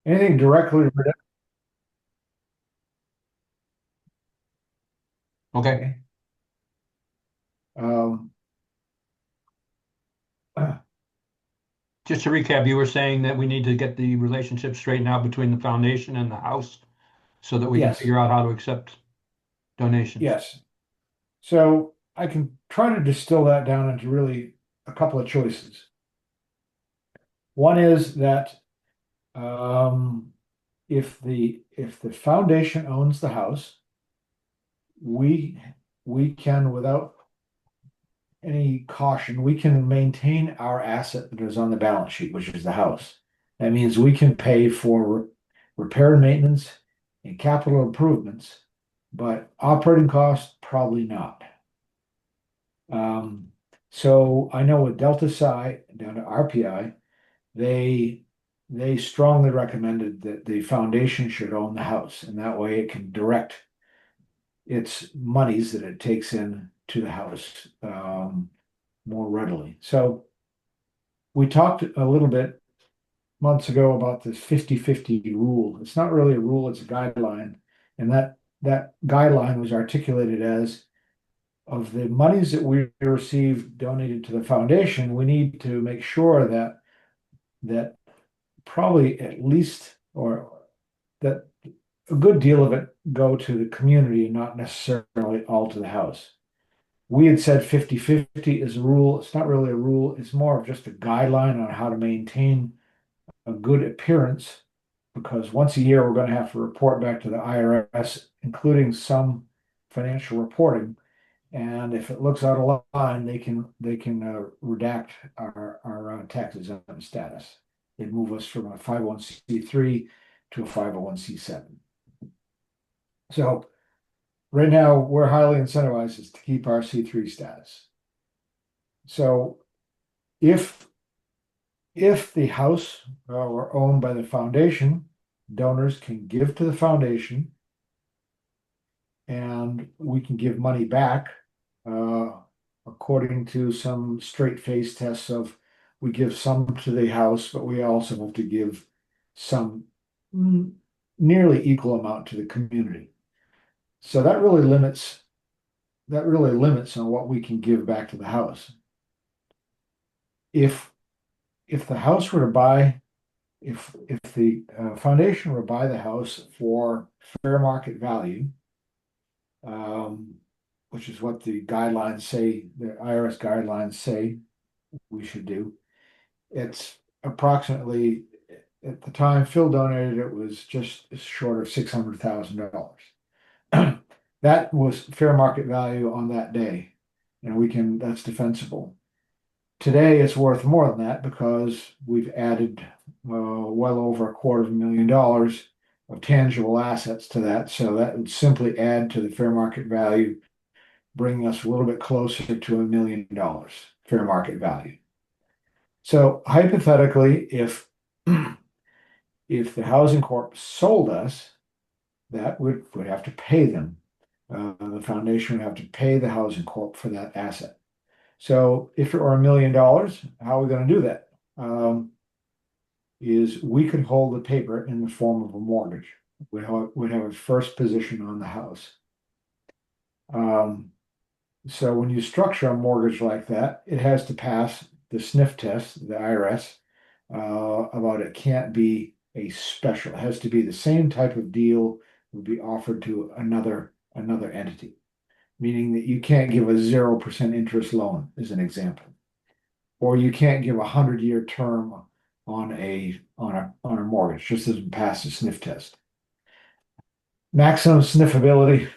Anything directly, Okay. um, Just to recap, you were saying that we need to get the relationship straightened out between the foundation and the house so that we can yes, figure out how to accept donations. yes. So I can try to distill that down into really a couple of choices. One is that um, if the foundation owns the house, we we can, without any caution, we can maintain our asset that is on the balance sheet, which is the house. That means we can pay for repair and maintenance and capital improvements, but operating costs, probably not. Um, so I know with Delta Psi down to RPI, they they strongly recommended that the foundation should own the house, and that way it can direct its monies that it takes in to the house more readily. So we talked a little bit months ago about this 50-50 rule. It's not really a rule, it's a guideline. And that guideline was articulated as, of the monies that we receive donated to the foundation, we need to make sure that probably at least, or that a good deal of it go to the community and not necessarily all to the house. We had said 50-50 is a rule. It's not really a rule. It's more of just a guideline on how to maintain a good appearance, because once a year we're going to have to report back to the IRS, including some financial reporting. And if it looks out of line, they can redact our tax exempt status. They move us from a 501(c)(3) to a 501(c)(7). So right now we're highly incentivized to keep our C3 status. So if if the house were owned by the foundation, donors can give to the foundation, and we can give money back uh, according to some straight face tests of, we give some to the house, but we also have to give some nearly equal amount to the community. So that really limits on what we can give back to the house. If if the house were to buy if the foundation were to buy the house for fair market value, um, which is what the guidelines say, the IRS guidelines say we should do, it's approximately, at the time Phil donated, it was just short of $600,000. That was fair market value on that day, and that's defensible. Today, it's worth more than that because we've added well over $250,000 of tangible assets to that. So that would simply add to the fair market value, bringing us a little bit closer to $1 million fair market value. So hypothetically, if the housing corp sold us, that would have to pay them. The foundation would have to pay the housing corp for that asset. So if it were $1 million, how are we going to do that? Is we could hold the paper in the form of a mortgage. We'd have a first position on the house. So when you structure a mortgage like that, it has to pass the sniff test, the IRS, about it can't be a special. It has to be the same type of deal would be offered to another entity, meaning that you can't give a 0% interest loan, as an example, or you can't give 100-year term on a mortgage. Just doesn't pass the sniff test. Maximum sniffability,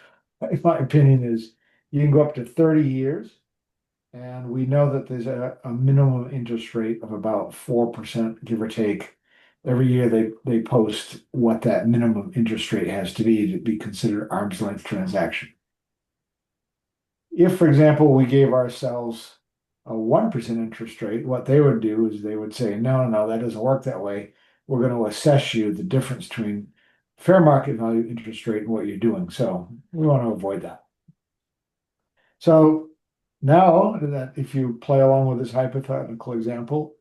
in my opinion, is you can go up to 30 years, and we know that there's a minimum interest rate of about 4%, give or take. Every year they post what that minimum interest rate has to be considered arm's length transaction. If, for example, we gave ourselves a 1% interest rate, what they would do is they would say, no, no, no, that doesn't work that way. We're going to assess you the difference between fair market value interest rate and what you're doing. So we want to avoid that. So now that if you play along with this hypothetical example,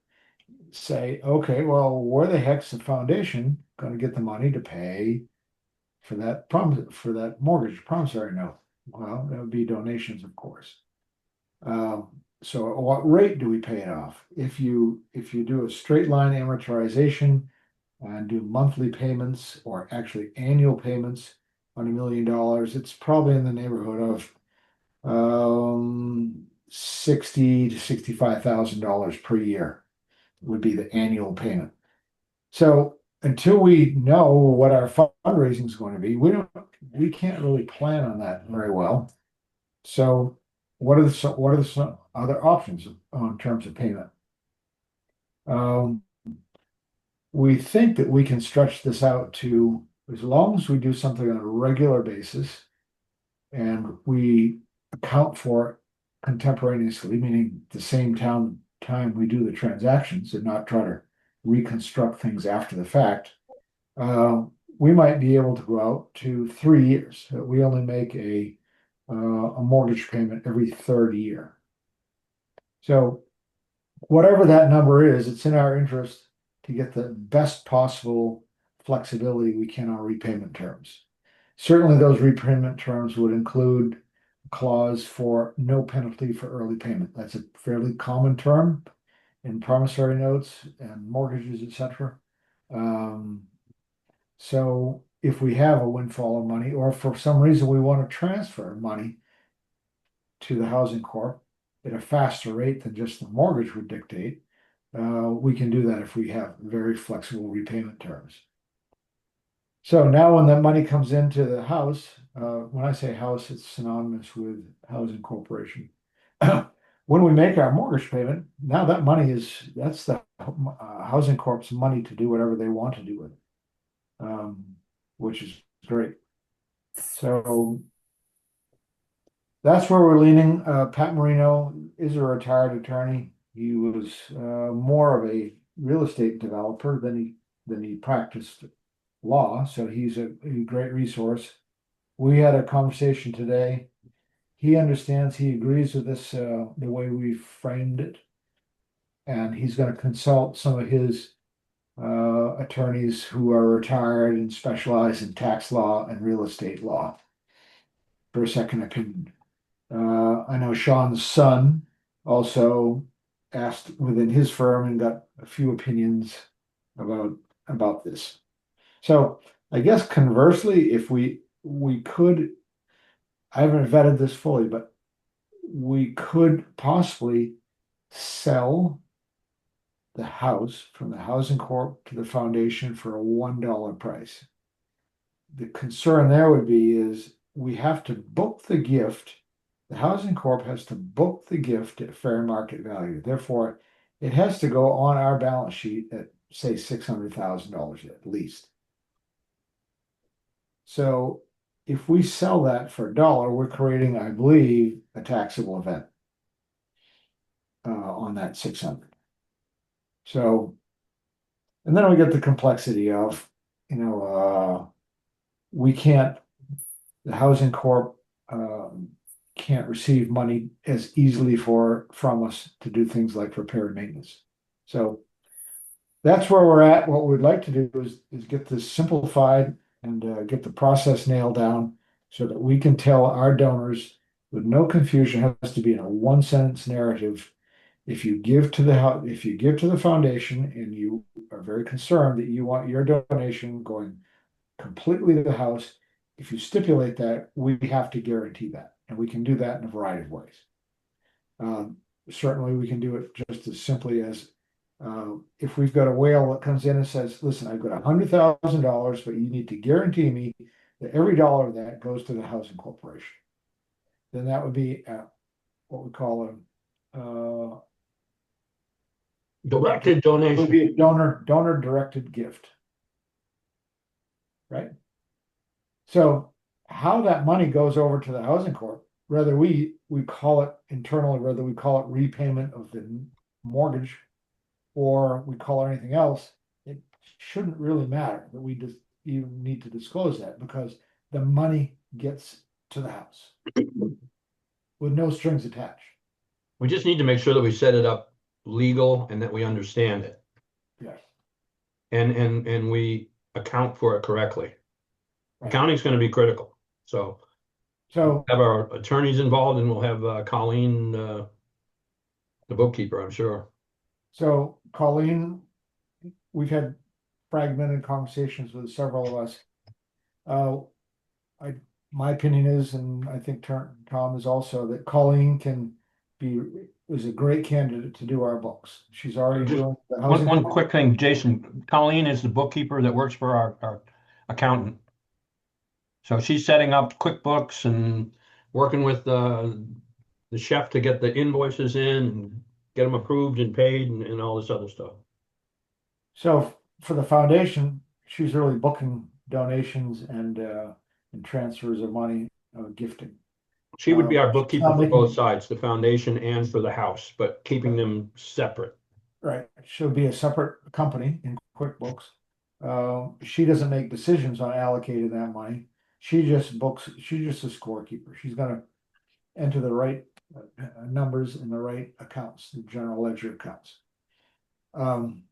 say, okay, well, where the heck's the foundation going to get the money to pay for that mortgage promissory note? Well, that would be donations, of course. So at what rate do we pay it off? If you do a straight line amortization and do monthly payments or actually annual payments on $1 million, it's probably in the neighborhood of 60 to $65,000 per year would be the annual payment. So until we know what our fundraising is going to be, we can't really plan on that very well. So what are some other options in terms of payment? Um, we think that we can stretch this out to, as long as we do something on a regular basis and we account for it contemporaneously, meaning the same time we do the transactions and not try to reconstruct things after the fact, uh, we might be able to go out to 3 years. We only make a mortgage payment every third year. So whatever that number is, it's in our interest to get the best possible flexibility we can on repayment terms. Certainly, those repayment terms would include a clause for no penalty for early payment. That's a fairly common term in promissory notes and mortgages, etc. So if we have a windfall of money, or for some reason we want to transfer money to the housing corp at a faster rate than just the mortgage would dictate, we can do that if we have very flexible repayment terms. So now when that money comes into the house, when I say house, it's synonymous with housing corporation. When we make our mortgage payment, now that money that's the housing corp's money to do whatever they want to do with it, which is great. So that's where we're leaning. Pat Marino is a retired attorney. He was more of a real estate developer than he practiced law, so he's a great resource. We had a conversation today. He understands, he agrees with this, the way we framed it, and he's going to consult some of his attorneys who are retired and specialize in tax law and real estate law for a second opinion. I know Sean's son also asked within his firm and got a few opinions about this. So I guess conversely, if we could, I haven't vetted this fully, but we could possibly sell the house from the housing corp to the foundation for a $1 price. The concern there would be is we have to book the gift. The housing corp has to book the gift at fair market value. Therefore, it has to go on our balance sheet at, say, $600,000 at least. So if we sell that for $1, we're creating, I believe, a taxable event on that 600. So, and then we get the complexity of, we can't, the housing corp can't receive money as easily from us to do things like repair and maintenance. So that's where we're at. What we'd like to do is get this simplified and get the process nailed down so that we can tell our donors with no confusion. It has to be in a one-sentence narrative. If you give to the foundation and you are very concerned that you want your donation going completely to the house, if you stipulate that, we have to guarantee that, and we can do that in a variety of ways. Certainly, we can do it just as simply as if we've got a whale that comes in and says, "Listen, I've got $100,000, but you need to guarantee me that every dollar of that goes to the housing corporation." Then that would be what we call a Directed would donation. be a donor directed gift, right? So how that money goes over to the housing corp, whether we call it internally, whether we call it repayment of the mortgage or we call it anything else, it shouldn't really matter that we just even need to disclose that, because the money gets to the house with no strings attached. We just need to make sure that we set it up legal and that we understand it. Yes. and we account for it correctly. Right. Accounting's going to be critical. So we'll So, have our attorneys involved, and we'll have Colleen, the bookkeeper, I'm sure. so Colleen, we've had fragmented conversations with several of us. Uh, I, my opinion is, and I think Tom is also, that Colleen is a great candidate to do our books. She's already Just doing the one, housing. one quick thing, Jason. Colleen is the bookkeeper that works for our accountant. So she's setting up QuickBooks and working with the chef to get the invoices in and get them approved and paid and all this other stuff. So for the foundation, she's really booking donations and transfers of money, gifting. She would be our She's bookkeeper not for both making, sides, the foundation and for the house, but keeping them separate. right, she'll be a separate company in QuickBooks. She doesn't make decisions on allocating that money. She just books, she's just a scorekeeper. She's gonna enter the right numbers in the right accounts, the general ledger accounts. Um,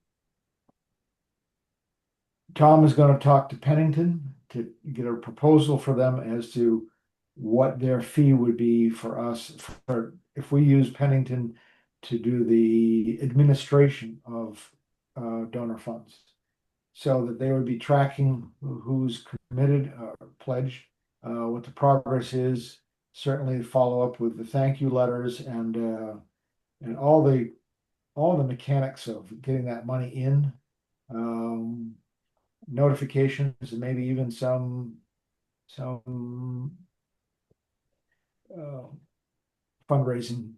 Tom is gonna talk to Pennington to get a proposal for them as to what their fee would be for us for if we use Pennington to do the administration of donor funds. So that they would be tracking who's committed, pledged, what the progress is, certainly follow up with the thank you letters and all the mechanics of getting that money in. Um, Notifications and maybe even some uh, fundraising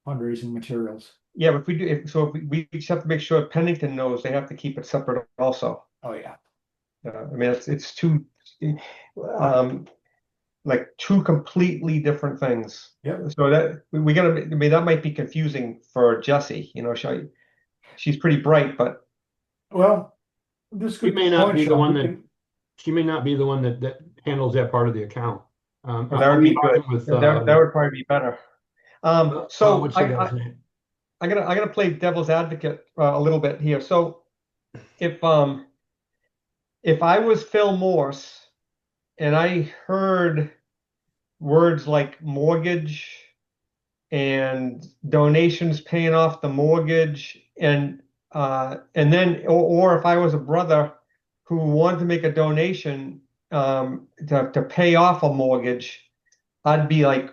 fundraising materials. Yeah, but if we do, if we just have to make sure Pennington knows they have to keep it separate also. Oh, yeah. I mean, it's two, um, like two completely different things. Yep. So that we gotta, I mean, that might be confusing for Jessie, she's pretty bright, but Well, this is a She good may not point, be the Sean. one she may not be the one that handles that part of the account. that I'll would be be good. talking with That would probably be better. So what's the guy's name? I'm gonna play devil's advocate a little bit here. So if I was Phil Morse and I heard words like mortgage and donations paying off the mortgage and then or if I was a brother who wanted to make a donation to pay off a mortgage, I'd be like,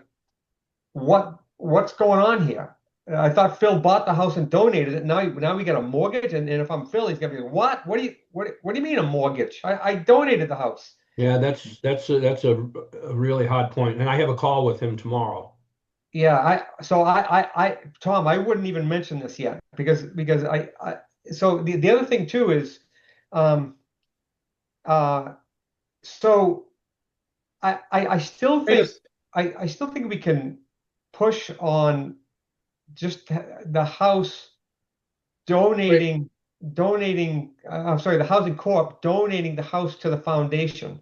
what's going on here? I thought Phil bought the house and donated it. Now we got a mortgage, and if I'm Phil, he's gonna be like, what do you mean a mortgage? I donated the house. Yeah, that's a really hot point, and I have a call with him tomorrow. Yeah, Tom, I wouldn't even mention this yet because I so the other thing too is um uh so I still think I still think we can push on just the house donating I'm sorry, the housing co-op donating the house to the foundation,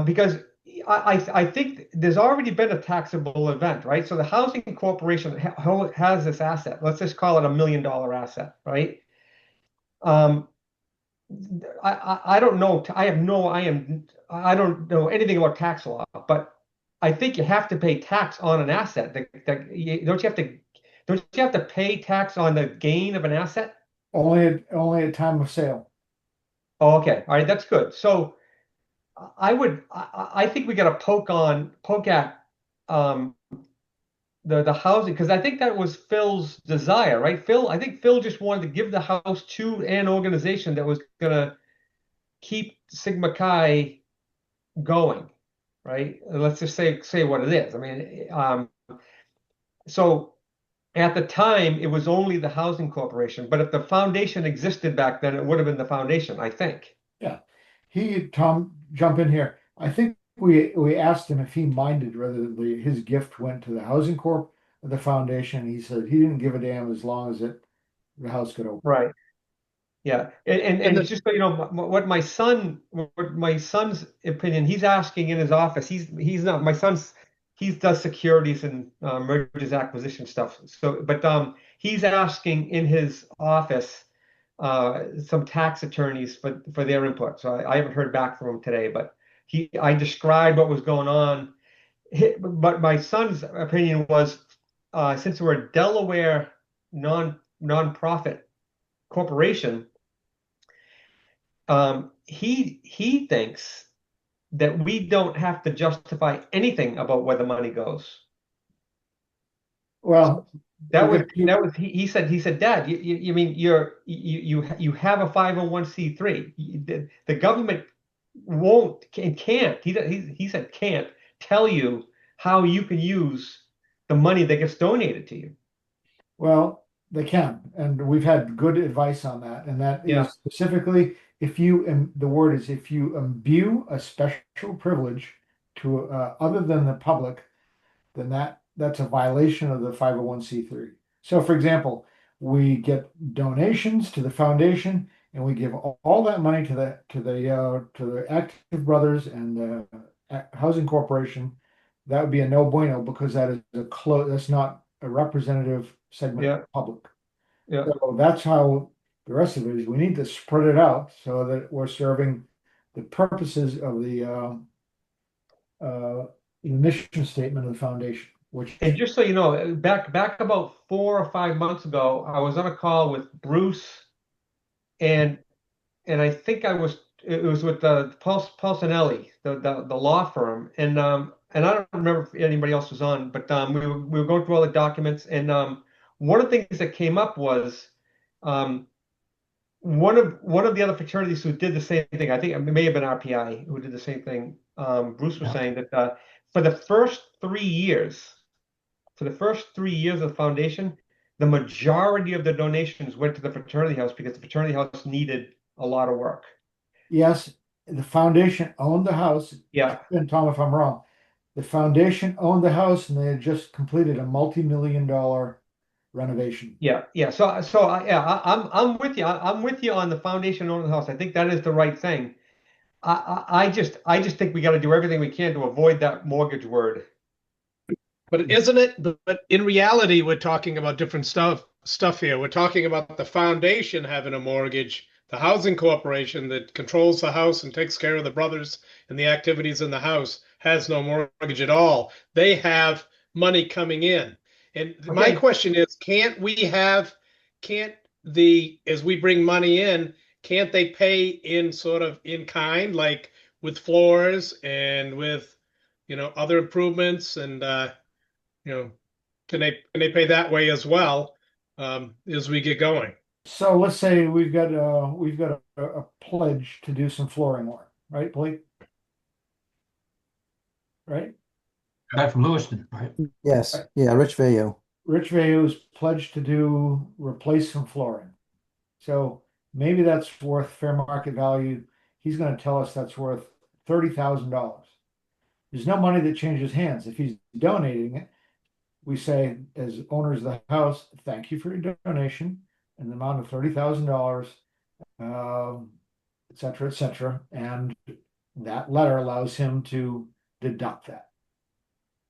because I think there's already been a taxable event, right? So the housing corporation has this asset. Let's just call it $1 million asset, right? Um, I don't know. I don't know anything about tax law, but I think you have to pay tax on an asset. Don't you have to pay tax on the gain of an asset? Only at time of sale. Oh, okay. All right, that's good. So I think we got to poke at um, the housing because I think that was Phil's desire, right? I think Phil just wanted to give the house to an organization that was gonna keep Sigma Chi going, right? Let's just say what it is. I mean, so at the time it was only the housing corporation, but if the foundation existed back then, it would have been the foundation, I think. Yeah. Tom, jump in here. I think we asked him if he minded whether his gift went to the housing corp or the foundation. He said he didn't give a damn as long as the house could open. Right. Yeah, And and just so you know, what my son's opinion, he's asking in his office. He's not my son's. He does securities and mergers acquisition stuff. So, but he's asking in his office some tax attorneys for their input. So I haven't heard back from him today, but I described what was going on. But my son's opinion was, since we're a Delaware nonprofit corporation, he thinks that we don't have to justify anything about where the money goes. Well, That we was got two- that was he said, Dad, you mean you have a 501c3. The government won't and can't. He said can't tell you how you can use the money that gets donated to you. Well, they can, and we've had good advice on that, and that Yeah. is specifically if you, and the word is if you imbue a special privilege to other than the public, then that's a violation of the 501c3. So, for example, we get donations to the foundation, and we give all that money to the Active Brothers and the Housing Corporation. That would be a no bueno because that is that's not a representative segment of Yeah. the public. Yeah. So that's how the rest of it is. We need to spread it out so that we're serving the purposes of the mission statement of the foundation, which And just so you know, back about 4 or 5 months ago, I was on a call with Bruce and I think it was with the Paulsonelli, the law firm, and I don't remember if anybody else was on, but we were going through all the documents, and one of the things that came up was um, one of the other fraternities who did the same thing. I think it may have been RPI who did the same thing. Bruce was Yeah. saying that for the first 3 years, of the foundation, the majority of the donations went to the fraternity house because the fraternity house needed a lot of work. yes, the foundation owned the house. Yeah. And Tom, if I'm wrong, the foundation owned the house and they had just completed a multi-million-dollar renovation. Yeah, yeah. I'm with you. I'm with you on the foundation owning the house. I think that is the right thing. I just think we got to do everything we can to avoid that mortgage word. But isn't it? But in reality, we're talking about different stuff here. We're talking about the foundation having a mortgage, the housing corporation that controls the house and takes care of the brothers and the activities in the house has no mortgage at all. They have money coming in. And my Okay. question is, can't as we bring money in, can't they pay in sort of in kind, like with floors and with, other improvements and, can they pay that way as well, as we get going? So let's say we've got a pledge to do some flooring work, right, Blake? Right? Guy from Lewiston, right? Yes, Right. yeah, Rich Vayu. Rich Valu's pledged to replace some flooring. So maybe that's worth fair market value. He's going to tell us that's worth $30,000. There's no money that changes hands. If he's donating it, we say, as owners of the house, thank you for your donation in the amount of $30,000, et cetera, et cetera. And that letter allows him to deduct that.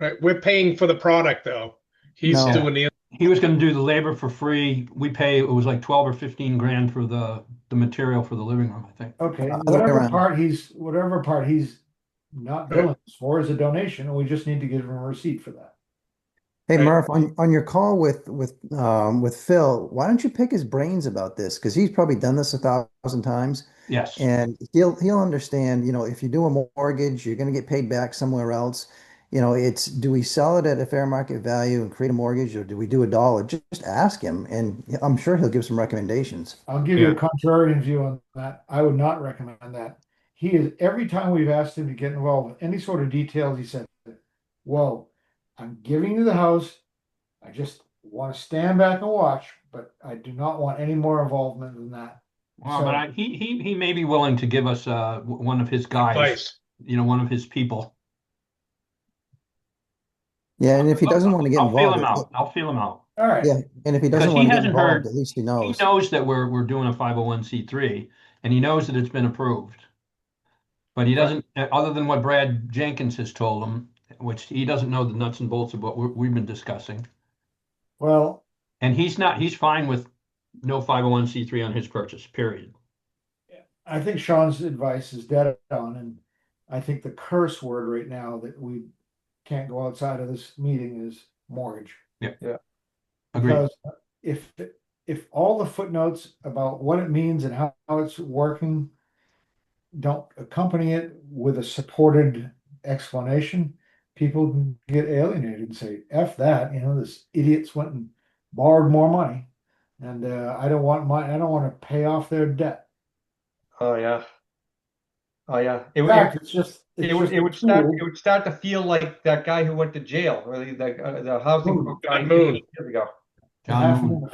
Right, we're paying for the product though. He's No. doing the He was going to do the labor for free. We pay, it was like 12 or 15 grand for the material for the living room, I think. Okay, Other way around. whatever part he's not billing us for is a donation, and we just need to give him a receipt for that. Hey, Right. Murph, on your call with Phil, why don't you pick his brains about this? Because he's probably done this 1,000 times, Yes. and he'll understand. If you do a mortgage, you're going to get paid back somewhere else. It's, do we sell it at a fair market value and create a mortgage, or do we do a dollar? Just ask him, and I'm sure he'll give some recommendations. I'll give you a Yeah. contrarian view on that. I would not recommend that. Every time we've asked him to get involved with any sort of details, he said, whoa, I'm giving you the house. I just want to stand back and watch, but I do not want any more involvement than that. Well, So- but he may be willing to give us one of his guys, advice. one of his people. Yeah, and if he doesn't want to get I'll feel involved, him out. I'll feel him out. All right. yeah, and if he Because doesn't he want to get hasn't involved, heard- at least he He knows. knows that we're doing a 501c3, and he knows that it's been approved. But he doesn't, other than what Brad Jenkins has told him, which he doesn't know the nuts and bolts of what we've been discussing. Well, And he's fine with no 501(c)(3) on his purchase, period. I think Sean's advice is dead on, and I think the curse word right now that we can't go outside of this meeting is mortgage. Agreed. Because if all the footnotes about what it means and how it's working don't accompany it with a supported explanation, people can get alienated and say, F that, this idiot's went and borrowed more money. And I don't want to pay off their debt. Oh yeah. Oh yeah. In fact, it's just It a would start tool. it would start to feel like that guy who went to jail, or the housing Moon. guy John Moon. years ago. The John half Moon. moon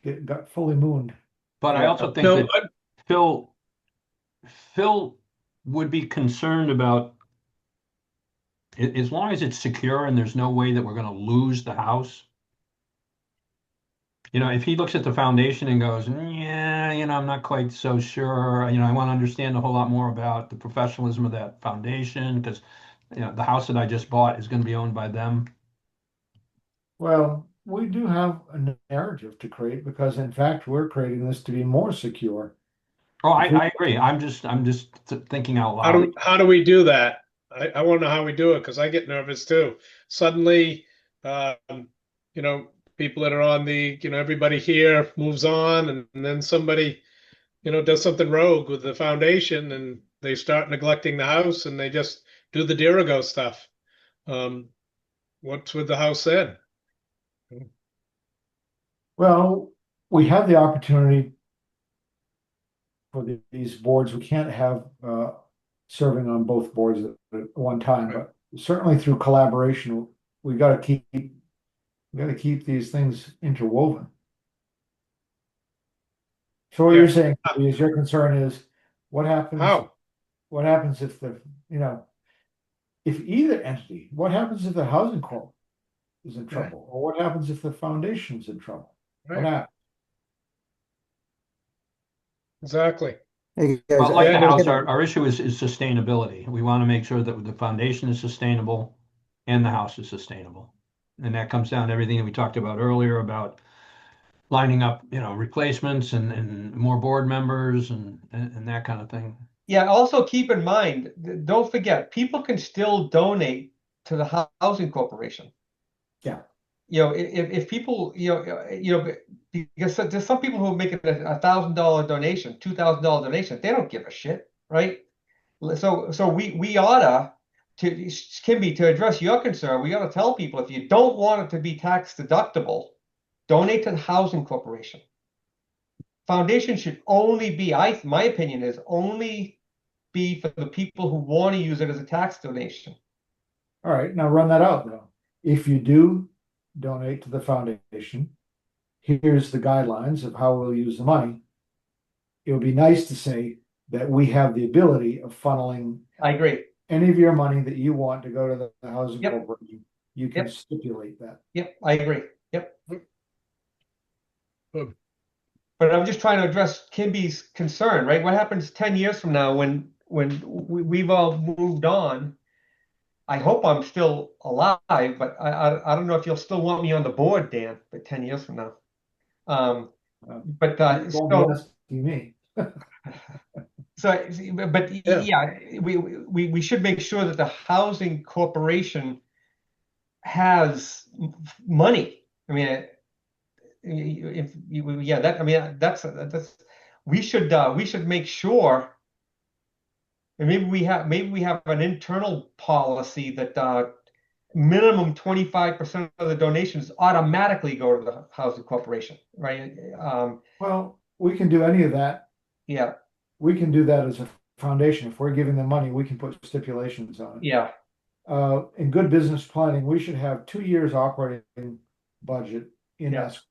effect. Got fully mooned. But I Yeah. also think No, that Phil would be concerned about, as long as it's secure and there's no way that we're going to lose the house. If he looks at the foundation and goes, yeah, I'm not quite so sure. I want to understand a whole lot more about the professionalism of that foundation, because the house that I just bought is going to be owned by them. Well, we do have a narrative to create because in fact we're creating this to be more secure. Oh, If we- I agree. I'm just thinking out loud. how do we do that? I want to know how we do it, because I get nervous too. Suddenly, people that are on everybody here moves on, and then somebody, does something rogue with the foundation, and they start neglecting the house, and they just do the Dirigo stuff. What's with the house then? Well, we have the opportunity for these boards. We can't have serving on both boards at one time, Right. but certainly through collaboration, we got to keep these things interwoven. So what Yeah. you're saying is your concern is what happens How? if if either entity, what happens if the housing corp is in trouble? Or what happens if the foundation's in trouble? What Right. happens? Exactly. Hey guys, Well, like Yeah, the house, gotta- our issue is sustainability. We want to make sure that the foundation is sustainable and the house is sustainable. And that comes down to everything that we talked about earlier about lining up, replacements and more board members and that kind of thing. Yeah, also keep in mind, don't forget, people can still donate to the housing corporation. Yeah. If people, because there's some people who make $1,000 donation, $2,000 donation, they don't give a shit, right? So we oughta, Kimby, to address your concern, we ought to tell people, if you don't want it to be tax deductible, donate to the housing corporation. Foundation should only be, my opinion is, only be for the people who want to use it as a tax donation. All right, now run that out though. If you do donate to the foundation, here's the guidelines of how we'll use the money. It would be nice to say that we have the ability of funneling I agree. any of your money that you want to go to the housing Yep. corporation. You can Yep. stipulate that. Yep, I agree. Yep. Good. But I'm just trying to address Kimby's concern, right? What happens 10 years from now when we've all moved on? I hope I'm still alive, but I don't know if you'll still want me on the board, Dan, but 10 years from now. But Don't be asking me. but yeah, we should make sure that the housing corporation has money. I mean, that's we should make sure, and maybe we have an internal policy that minimum 25% of the donations automatically go to the housing corporation, right? Well, we can do any of that. Yeah, We can do that as a foundation. If we're giving them money, we can put stipulations on it. yeah, In good business planning, we should have 2 years operating budget in Yeah. us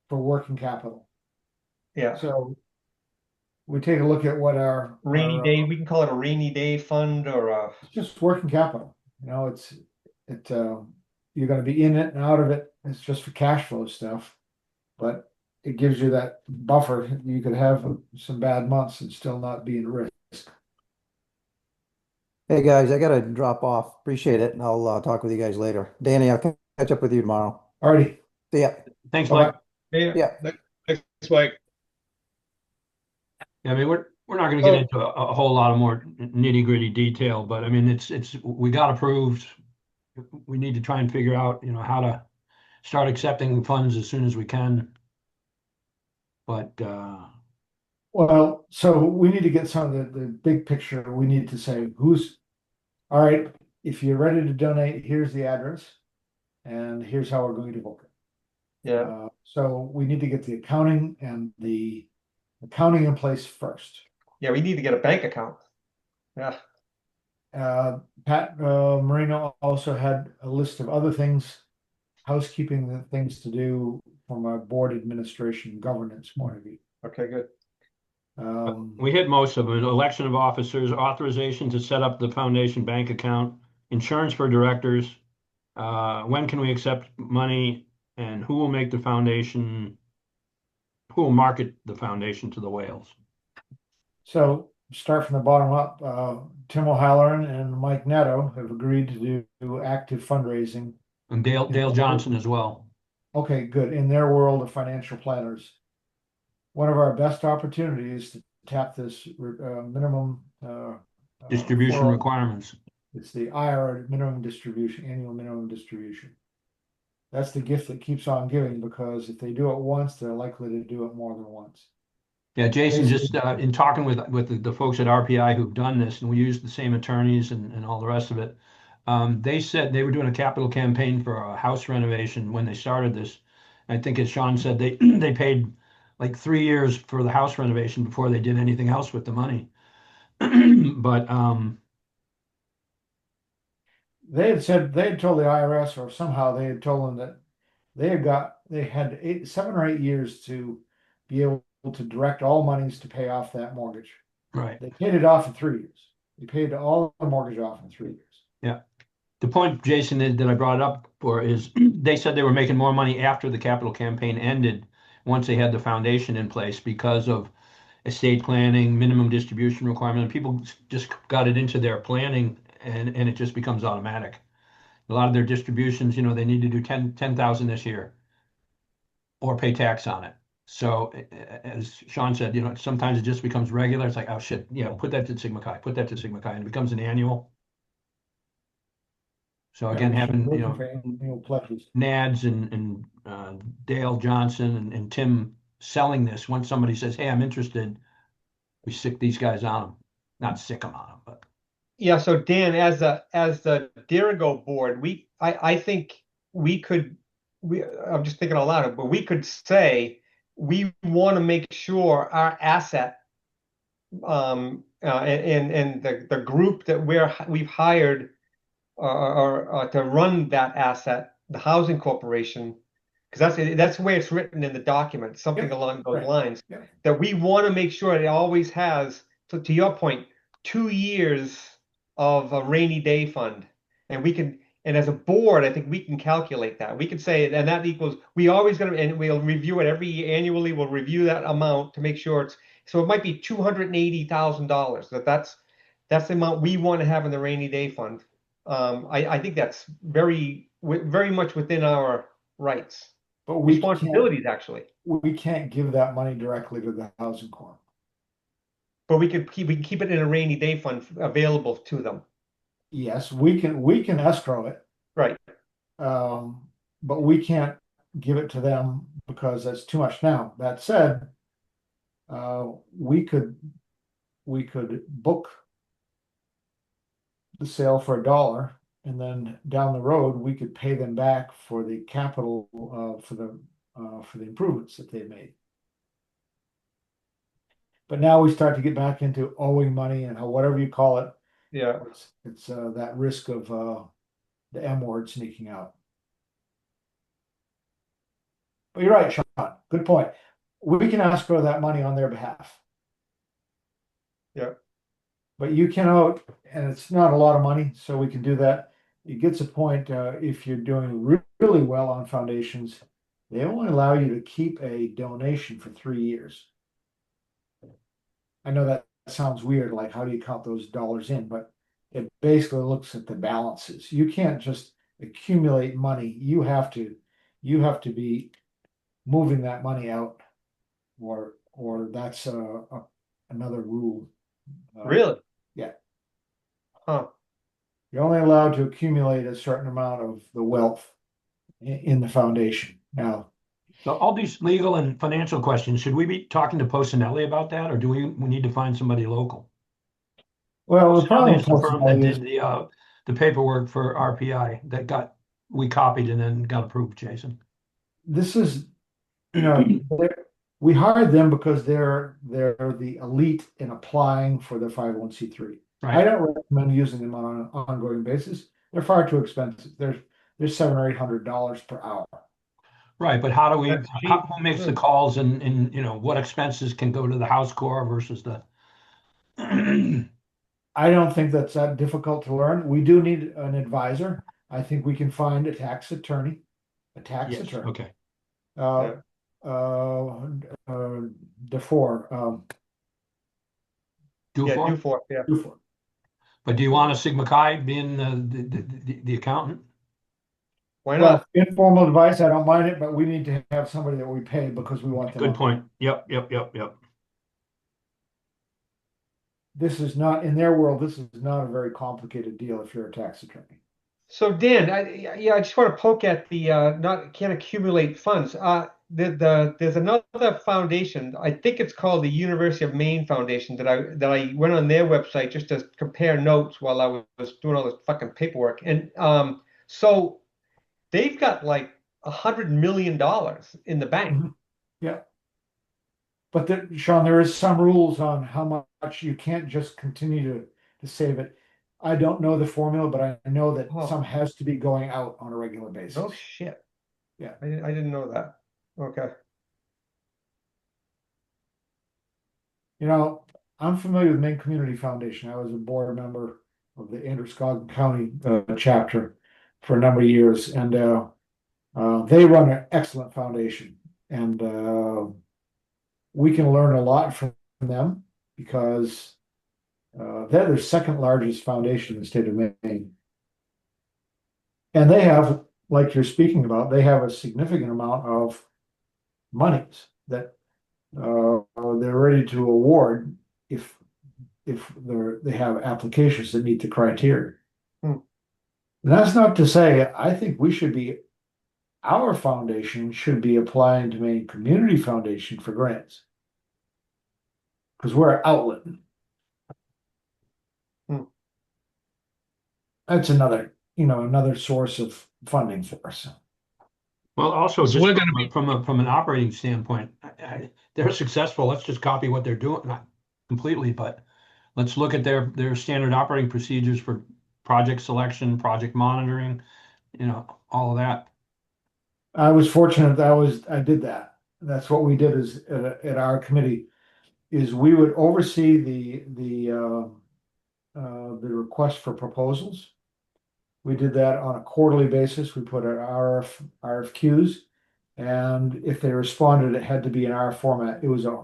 for working capital. yeah. So we take a look at what our Rainy day, we can call it a rainy day fund or a, it's just working capital. You're going to be in it and out of it. It's just for cash flow stuff, but it gives you that buffer. You could have some bad months and still not be in risk. Hey guys, I gotta drop off. Appreciate it, and I'll talk with you guys later. Danny, I'll catch up with you tomorrow. Alrighty, Yeah, Thanks, All Mike. right. Yeah. yeah. Thanks, Mike. I mean, we're not going to get into a whole lot of more nitty-gritty detail, but I mean, we got approved. We need to try and figure out, how to start accepting funds as soon as we can. But Well, so we need to get some of the big picture. We need to say all right, if you're ready to donate, here's the address and here's how we're going to book it. Yeah. So we need to get the accounting in place first. Yeah, we need to get a bank account. Yeah. Pat Marino also had a list of other things, housekeeping things to do from a board administration governance point of view. Okay, good. we hit most of them. Election of officers, authorization to set up the foundation bank account, insurance for directors. When can we accept money, and who will market the foundation to the whales? So start from the bottom up. Tim O'Halloran and Mike Netto have agreed to do active fundraising. And Dale Johnson as well. Okay, good. In their world of financial planners, one of our best opportunities to tap this minimum Distribution requirements. It's the IR minimum distribution, annual minimum distribution. That's the gift that keeps on giving, because if they do it once, they're likely to do it more than once. Yeah, Jason, just in talking with the folks at RPI who've done this, and we used the same attorneys and all the rest of it. They said they were doing a capital campaign for a house renovation when they started this. I think, as Sean said, they they paid like 3 years for the house renovation before they did anything else with the money. But they had told the IRS, or somehow they had told them that they had 7 or 8 years to be able to direct all monies to pay off that mortgage. right. They paid it off in 3 years. They paid all the mortgage off in 3 years. Yeah. The point, Jason, that I brought up for is they said they were making more money after the capital campaign ended, once they had the foundation in place, because of estate planning, minimum distribution requirement. People just got it into their planning, and it just becomes automatic. A lot of their distributions, they need to do 10,000 this year or pay tax on it. So as Sean said, sometimes it just becomes regular. It's like, oh shit, put that to Sigma Chi, put that to Sigma Chi, and it becomes an annual. So again, having, annual pledges. Nads and Dale Johnson and Tim selling this, once somebody says, hey, I'm interested, we sick these guys on them. Not sick them on them, but. Yeah, so Dan, as the Dirigo board, I think I'm just thinking out loud, but we could say we want to make sure our asset and the group that we've hired to run that asset, the housing corporation, because that's the way it's written in the document, something along those lines, that we want to make sure it always has, to your point, 2 years of a rainy day fund. And as a board, I think we can calculate that. We can say, and that equals, and we'll review it annually, we'll review that amount to make sure so it might be $280,000. That's the amount we want to have in the rainy day fund. I think that's very, very much within our rights. But responsibilities, actually. We can't give that money directly to the housing corp. But we can keep it in a rainy day fund available to them. Yes, we can escrow it. Right. But we can't give it to them because that's too much now. That said, we could book the sale for $1, and then down the road we could pay them back for the capital for the improvements that they made. But now we start to get back into owing money and whatever you call it. Yeah, it's that risk of the M word sneaking out. But you're right, Sean. Good point. We can escrow that money on their behalf. Yeah. But you cannot, and it's not a lot of money, so we can do that. It gets a point if you're doing really well on foundations, they only allow you to keep a donation for 3 years. I know that sounds weird, like how do you count those dollars in, but it basically looks at the balances. You can't just accumulate money. You have to you have to be moving that money out, or that's another rule. Really? Yeah. Huh. You're only allowed to accumulate a certain amount of the wealth in the foundation. Now, So all these legal and financial questions, should we be talking to Posinelli about that, or do we need to find somebody local? well, the Posinelli problem is the with firm that Posinelli is did the paperwork for RPI that we copied and then got approved, Jason. this is, you know, we hired them because they're the elite in applying for the 501c3. I Right, don't recommend using them on an ongoing basis. They're far too expensive. They're $700 or $800 per hour. right, but how do we, That's cheap. who makes the calls and, you know, what expenses can go to the house core versus the I don't think that's that difficult to learn. We do need an advisor. I think we can find a tax attorney, Yes, okay. uh, DeFore, Yeah, Dufour? Dufour, yeah. Dufour. But do you want a Sigma Chi being the accountant? Why Well, not? informal advice, I don't mind it, but we need to have somebody that we pay because we want them Good on. point. Yep. This is not, in their world, this is not a very complicated deal if you're a tax attorney. So Dan, I just want to poke at the can't accumulate funds. There's another foundation. I think it's called the University of Maine Foundation that I went on their website just to compare notes while I was doing all this fucking paperwork. And so they've got like $100 million in the bank. Mhm. Yeah. But Sean, there is some rules on how much you can't just continue to save it. I don't know the formula, but I know that Oh. some has to be going out on a regular basis. Oh shit. Yeah. I didn't know that. Okay. You know, I'm familiar with Maine Community Foundation. I was a board member of the Androscoggin County chapter for a number of years, and they run an excellent foundation, and we can learn a lot from them because they're the second largest foundation in the state of Maine. And they have, like you're speaking about, they have a significant amount of monies that they're ready to award if they have applications that meet the criteria. Hmm. And that's not to say, I think our foundation should be applying to Maine Community Foundation for grants. Because we're an outlet. Hmm. That's another source of funding for us. Well, also So just we're gonna be from an operating standpoint, they're successful. Let's just copy what they're doing, not completely, but let's look at their standard operating procedures for project selection, project monitoring, you know, all of that. I was fortunate that I did that. That's what we did is at our committee is we would oversee the request for proposals. We did that on a quarterly basis. We put our RFQs, and if they responded, it had to be in our format. It was an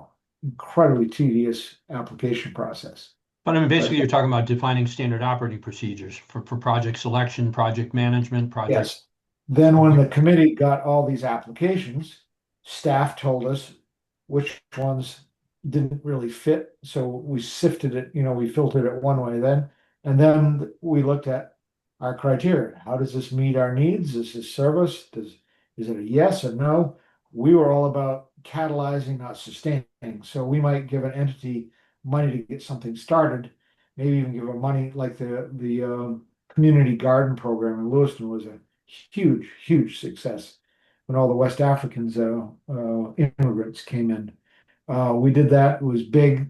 incredibly tedious application process. But I mean, basically, you're talking about defining standard operating procedures for project selection, project management, project. Yes. Then when the committee got all these applications, staff told us which ones didn't really fit. So we sifted it, we filtered it one way then. And then we looked at our criteria. How does this meet our needs? Is this service? Is it a yes or no? We were all about catalyzing, not sustaining. So we might give an entity money to get something started, maybe even give them money like the community garden program in Lewiston was a huge success when all the West Africans immigrants came in. We did that. It was big.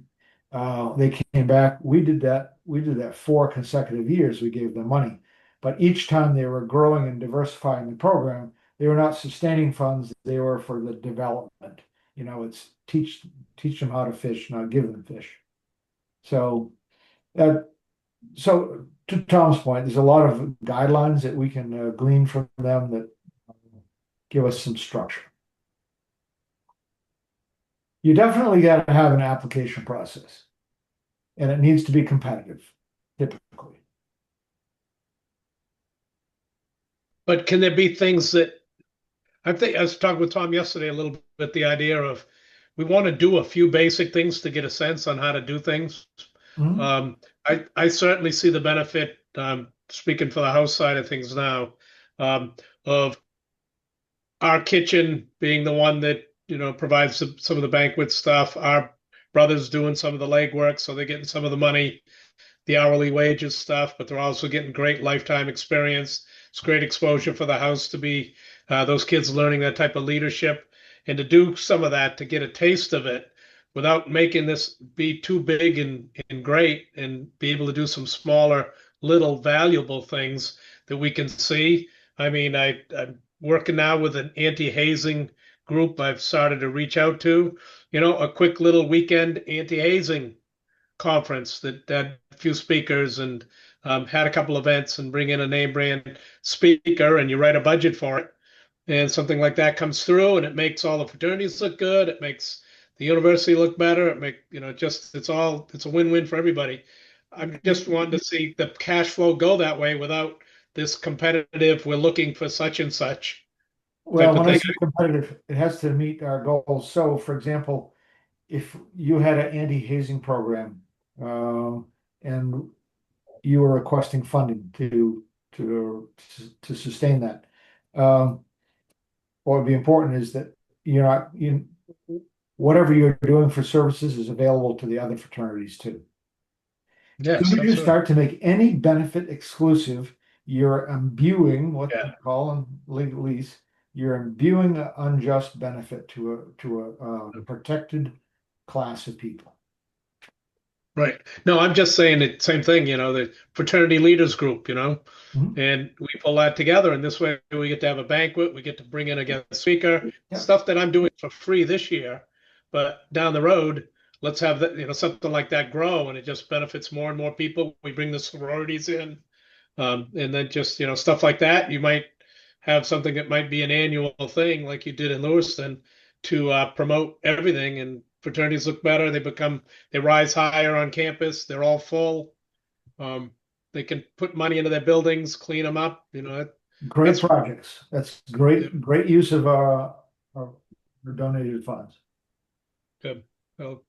They came back. We did that 4 consecutive years. We gave them money, but each time they were growing and diversifying the program, they were not sustaining funds. They were for the development. It's teach them how to fish, not give them fish. So to Tom's point, there's a lot of guidelines that we can glean from them that give us some structure. You definitely got to have an application process, and it needs to be competitive, typically. But can there be things that, I was talking with Tom yesterday a little bit, the idea of we want to do a few basic things to get a sense on how to do things. Mhm. I certainly see the benefit, speaking for the house side of things now, of our kitchen being the one that, provides some of the banquet stuff. Our brothers doing some of the legwork, so they're getting some of the money, the hourly wages stuff, but they're also getting great lifetime experience. It's great exposure for the house to be those kids learning that type of leadership, and to do some of that to get a taste of it without making this be too big and great, and be able to do some smaller, little valuable things that we can see. I mean, I'm working now with an anti-hazing group I've started to reach out to, a quick little weekend anti-hazing conference that had a few speakers, and had a couple events, and bring in a name brand speaker, and you write a budget for it. And something like that comes through, and it makes all the fraternities look good. It makes the university look better. It's a win-win for everybody. I'm just wanting to see the cash flow go that way without this competitive, we're looking for such and such type Well, of when I thing. say competitive, it has to meet our goals. So, for example, if you had an anti-hazing program, and you were requesting funding to sustain that, what would be important is that whatever you're doing for services is available to the other fraternities too. As Yes, soon as you absolutely. start to make any benefit exclusive, you're imbuing what Yeah. they call in legalese, you're imbuing an unjust benefit to a protected class of people. Right. No, I'm just saying the same thing, the fraternity leaders group, Mhm. and we pull that together. And this way we get to have a banquet. We get to bring in a guest speaker, Yeah. stuff that I'm doing for free this year. But down the road, let's have that, something like that grow, and it just benefits more and more people. We bring the sororities in, and then just, stuff like that. You might have something that might be an annual thing like you did in Lewiston to promote everything, and fraternities look better. They rise higher on campus. They're all full. Um, they can put money into their buildings, clean them up. Great That's projects. That's great use of our donated funds. good. Well,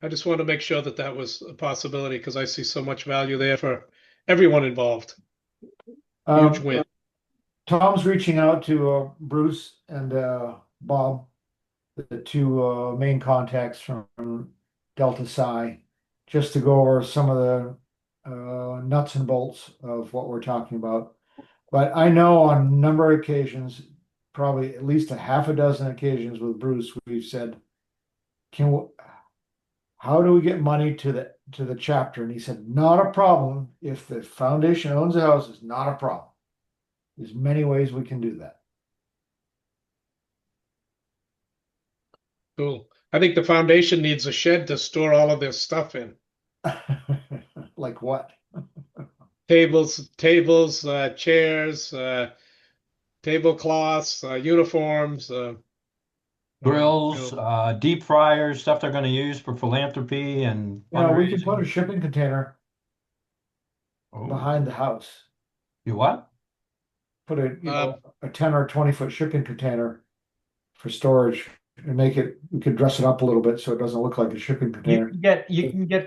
I just want to make sure that that was a possibility, because I see so much value there for everyone involved. Huge Um, win. Tom's reaching out to Bruce and Bob, the two main contacts from Delta Psi, just to go over some of the nuts and bolts of what we're talking about. But I know on a number of occasions, probably at least a half a dozen occasions with Bruce, we've said, how do we get money to the chapter? And he said, not a problem. If the foundation owns the house, it's not a problem. There's many ways we can do that. Cool. I think the foundation needs a shed to store all of this stuff in. Like what? Tables, chairs, tablecloths, uniforms, Grills, deep fryers, stuff they're going to use for philanthropy and Yeah, we could put a fundraising. shipping container Oh, behind the house. you what? Put a 10 or 20 foot shipping container for storage and we could dress it up a little bit so it doesn't look like a shipping container.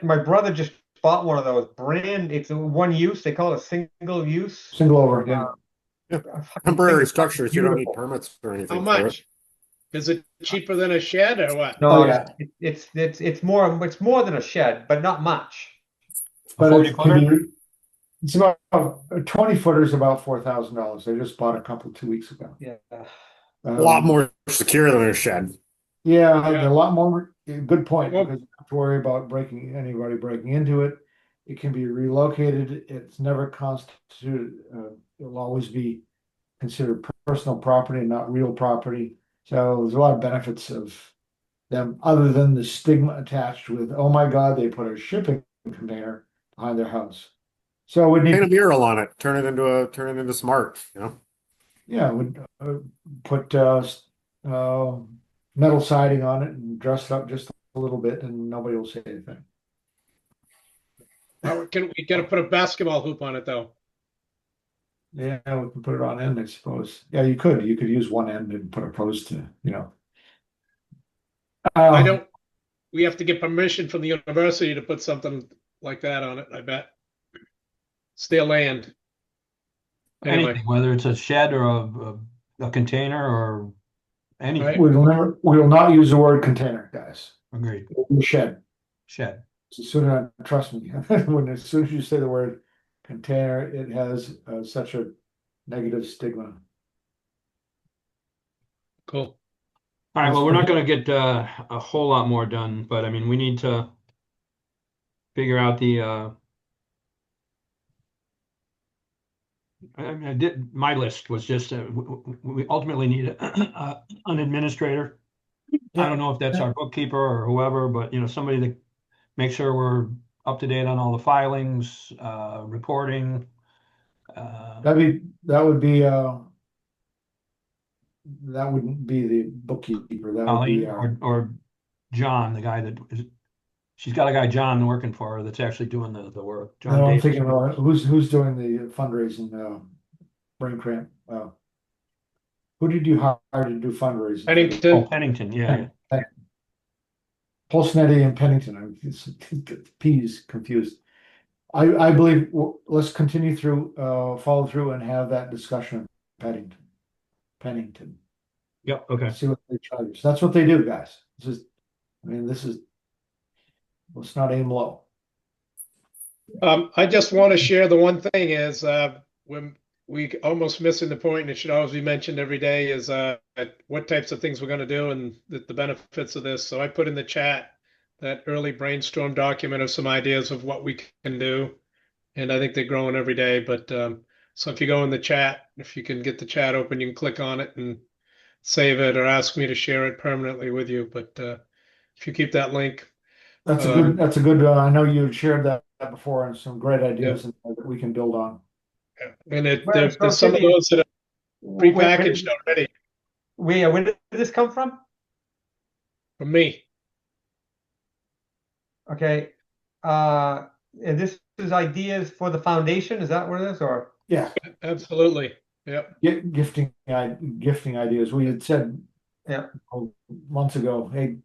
My brother just bought one of those it's a one use. They call it a single use. Single over, yeah. Temporary structures, you don't need Beautiful. permits or How anything for it. much? Is it cheaper than a shed or what? No, Oh, yeah. it's more than a shed, but not much. But 40 it footer? can be, it's about a 20 footer is about $4,000. I just bought a couple 2 weeks ago. Yeah. A lot more secure than a shed. Yeah, Yeah. a lot more. Good point, Well- because you don't have to worry about anybody breaking into it. It can be relocated. It's never constituted. It'll always be considered personal property and not real property. So there's a lot of benefits of them, other than the stigma attached with, oh my God, they put a shipping container behind their house. So we Paint a need, mural on it, turn it into smart, yeah, would put metal siding on it and dress it up just a little bit, and nobody will say anything. We got to put a basketball hoop on it though? Yeah, we can put it on end, I suppose. Yeah, you could use one end and put opposed to, you know. I Um, don't, we have to get permission from the university to put something like that on it, I bet. It's their land. Anyway, Anything, whether it's a shed or a container or anything. right? we will not use the word container, guys. Agreed. It'll be shed. Shed. As soon as, trust me, as soon as you say the word container, it has such a negative stigma. Cool. All right, well, we're not going to get a whole lot more done, but I mean, we need to figure out I did, my list was just, we ultimately need an administrator. I don't know if that's our bookkeeper or whoever, but somebody to make sure we're up to date on all the filings, reporting. That would be that wouldn't be the bookkeeper. That would be Colleen or John, the guy that is, she's got a guy, John, working for her that's actually doing the work. John no, I'm Davis. thinking about who's doing the fundraising, brain cramp. Who did you hire to do fundraising? Oh, Pennington, Pennington, yeah. Pulsenetti and Pennington. I'm P's confused. I believe let's continue through, follow through and have that discussion. Pennington. Yep, okay. See what they charge. That's what they do, guys. This is, let's not aim low. I just want to share the one thing is when we almost missing the point, and it should always be mentioned every day, is what types of things we're going to do and the benefits of this. So I put in the chat that early brainstorm document of some ideas of what we can do, and I think they're growing every day. But so if you go in the chat, if you can get the chat open, you can click on it and save it or ask me to share it permanently with you. But if you keep that link. That's a good, I know you had shared that before and some great ideas that we can build on. And there's some of those that are prepackaged already. Where did this come from? From me. Okay. And this is ideas for the foundation. Is that what it is? Or Yeah, Absolutely. Yep. gifting ideas. We had said months ago, hey,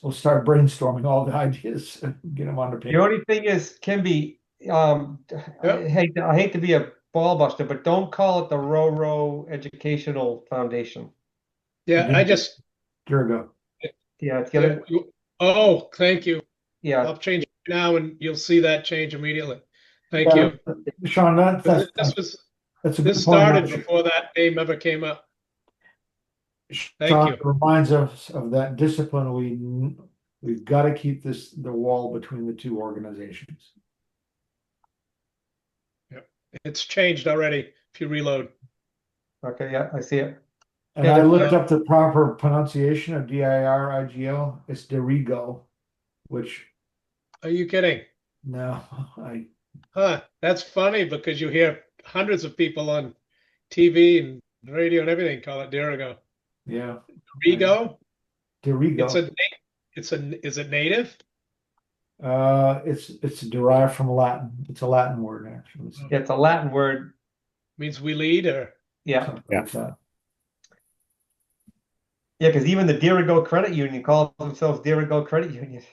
we'll start brainstorming all the ideas and get them on the the paper. only thing is, can be, I hate to be a ball buster, but don't call it the Roro Educational Foundation. Yeah, I just. Dirigo. Yeah, it's gonna. Oh, thank you. Yeah, I'll change it now, and you'll see that change immediately. Thank you. Sean, This started before that name ever came up. Thank you. It reminds us of that discipline. We've got to keep the wall between the two organizations. Yep. It's changed already if you reload. okay, yeah, I see it. And I looked up the proper pronunciation of Dirigo. It's Dirigo, which. Are you kidding? No, That's funny because you hear hundreds of people on TV and radio and everything call it Dirigo. Yeah. Dirigo? Dirigo. Is it native? It's derived from Latin. It's a Latin word, actually. Yeah, it's a Latin word. Means we lead, or Yeah. Like that. Yeah, because even the Dirigo Credit Union calls themselves Dirigo Credit Union.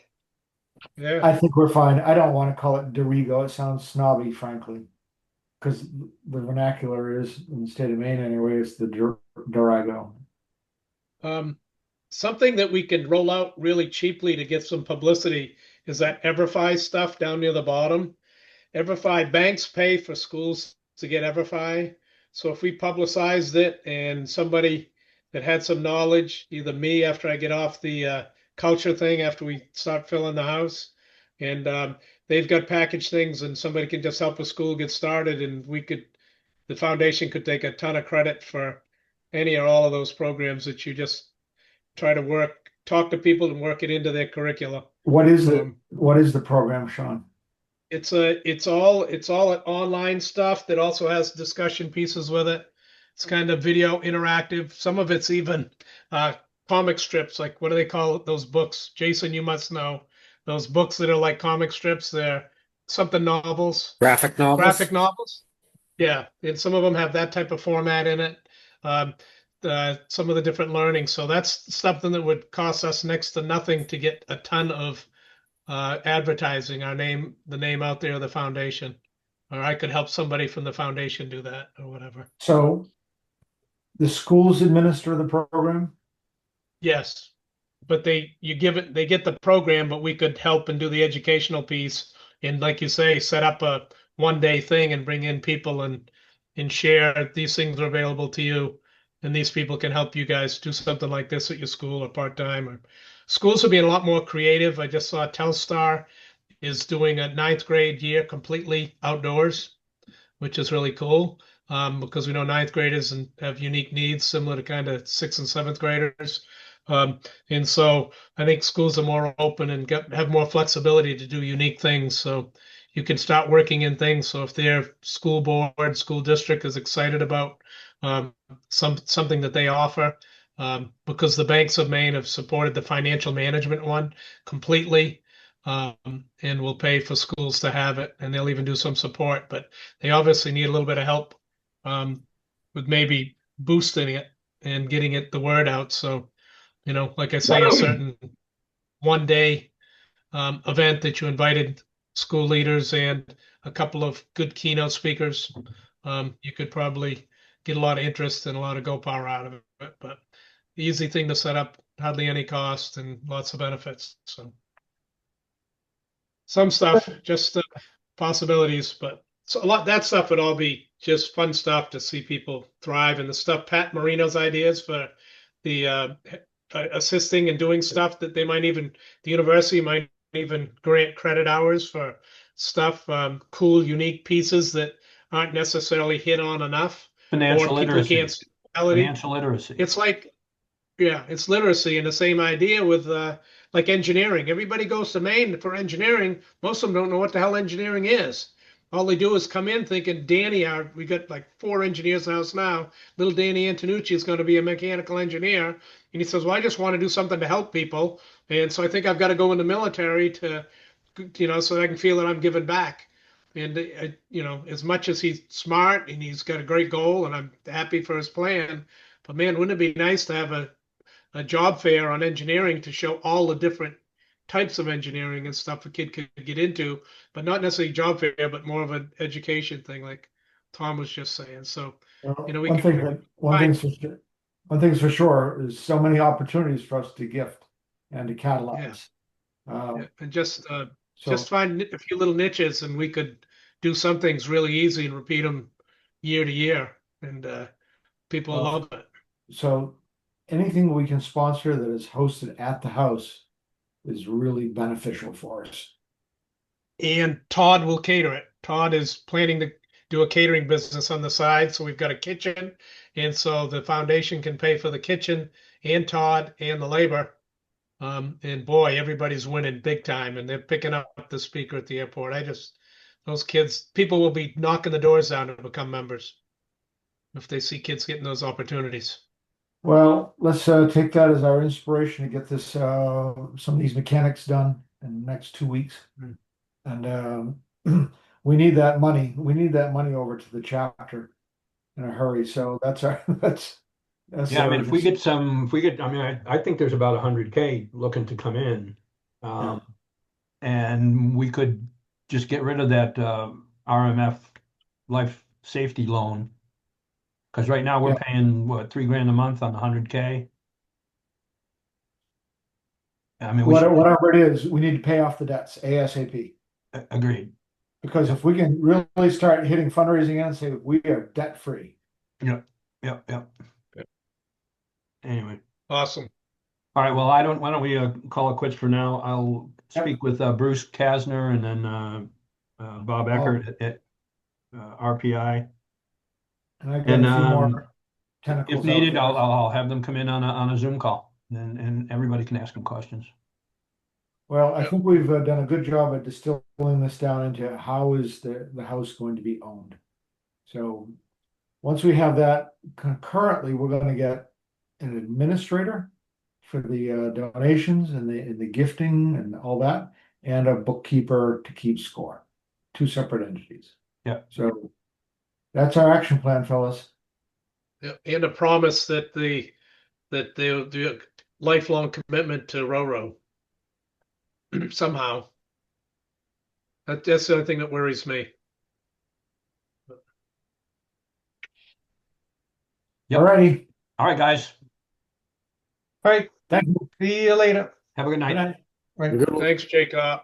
yeah. I think we're fine. I don't want to call it Dirigo. It sounds snobby, frankly, because the vernacular is in the state of Maine anyway. It's the Dirigo. Something that we can roll out really cheaply to get some publicity is that Everfi stuff down near the bottom. Everfi, banks pay for schools to get Everfi. So if we publicized it and somebody that had some knowledge, either me after I get off the culture thing, after we start filling the house, and they've got packaged things and somebody can just help a school get started, and the foundation could take a ton of credit for any or all of those programs that you just try to talk to people and work it into their curricula. What is the program, Sean? It's all online stuff that also has discussion pieces with it. It's kind of video interactive. Some of it's even comic strips, like what do they call it? Those books, Jason, you must know. Those books that are like comic strips. They're something novels. Graphic novels. Graphic novels. Yeah, and some of them have that type of format in it. Um, some of the different learning. So that's something that would cost us next to nothing to get a ton of advertising our name, the name out there of the foundation. Or I could help somebody from the foundation do that or whatever. So the schools administer the program? Yes, but they get the program, but we could help and do the educational piece. And like you say, set up a 1 day thing and bring in people and share these things are available to you. And these people can help you guys do something like this at your school or part-time. Or schools are being a lot more creative. I just saw Telstar is doing a ninth grade year completely outdoors, which is really cool. Because we know ninth graders and have unique needs similar to kind of sixth and seventh graders. And so I think schools are more open and have more flexibility to do unique things. So you can start working in things. So if their school board, school district is excited about something that they offer, because the banks of Maine have supported the financial management one completely, and will pay for schools to have it, and they'll even do some support. But they obviously need a little bit of help with maybe boosting it and getting it the word out. So, like I say, a certain 1 day event that you invited school leaders and a couple of good keynote speakers, you could probably get a lot of interest and a lot of go power out of it. But the easy thing to set up, hardly any cost and lots of benefits. So some stuff, just possibilities, but so a lot that stuff would all be just fun stuff to see people thrive, and the stuff Pat Marino's ideas for the assisting and doing stuff that the university might even grant credit hours for stuff, cool, unique pieces that aren't necessarily hit on enough, Financial or people literacy. can't see reality. Financial literacy. It's like, yeah, it's literacy, and the same idea with like engineering. Everybody goes to Maine for engineering. Most of them don't know what the hell engineering is. All they do is come in thinking we got like 4 engineers in the house now. Little Danny Antonucci is going to be a mechanical engineer. And he says, well, I just want to do something to help people. And so I think I've got to go in the military so that I can feel that I'm giving back. And, as much as he's smart and he's got a great goal and I'm happy for his plan, but man, wouldn't it be nice to have a job fair on engineering to show all the different types of engineering and stuff a kid could get into, but not necessarily job fair, but more of an education thing, like Tom was just saying. So, Well, we one can thing, one thing's for sure is so many opportunities for us to gift and to catalyze. and just So find a few little niches, and we could do some things really easy and repeat them year to year, and people love it. So anything we can sponsor that is hosted at the house is really beneficial for us. And Todd will cater it. Todd is planning to do a catering business on the side. So we've got a kitchen. And so the foundation can pay for the kitchen and Todd and the labor. And boy, everybody's winning big time. And they're picking up the speaker at the airport. Those kids, people will be knocking the doors down to become members if they see kids getting those opportunities. Well, let's take that as our inspiration to get this some of these mechanics done in the next 2 weeks. And we need that money. We need that money over to the chapter in a hurry. So that's Yeah, I mean, if we get, I mean, I think there's about 100K looking to come in. And we could just get rid of that RMF life safety loan. Because right now we're paying what, $3,000 a month on the 100K. I mean, whatever it is, we need to pay off the debts ASAP. Agreed. Because if we can really start hitting fundraising and say we are debt free. Yep. Anyway. Awesome. All right. Well, why don't we call it quits for now? I'll speak with Bruce Kasner and then Bob Eckert at RPI. And I've got a few more if needed, I'll have them come in on a Zoom call, and everybody can ask them questions. Well, I think we've done a good job at distilling this down into how is the house going to be owned. So once we have that, concurrently, we're going to get an administrator for the donations and the gifting and all that, and a bookkeeper to keep score. 2 separate entities. Yeah. So That's our action plan, fellas. Yeah, and a promise that they'll do a lifelong commitment to Roro somehow. That's the only thing that worries me. Yep. Alrighty, All right, guys. All right, thank you. see you later. Have a good Good night. night. Right. Good one. Thanks, Jacob.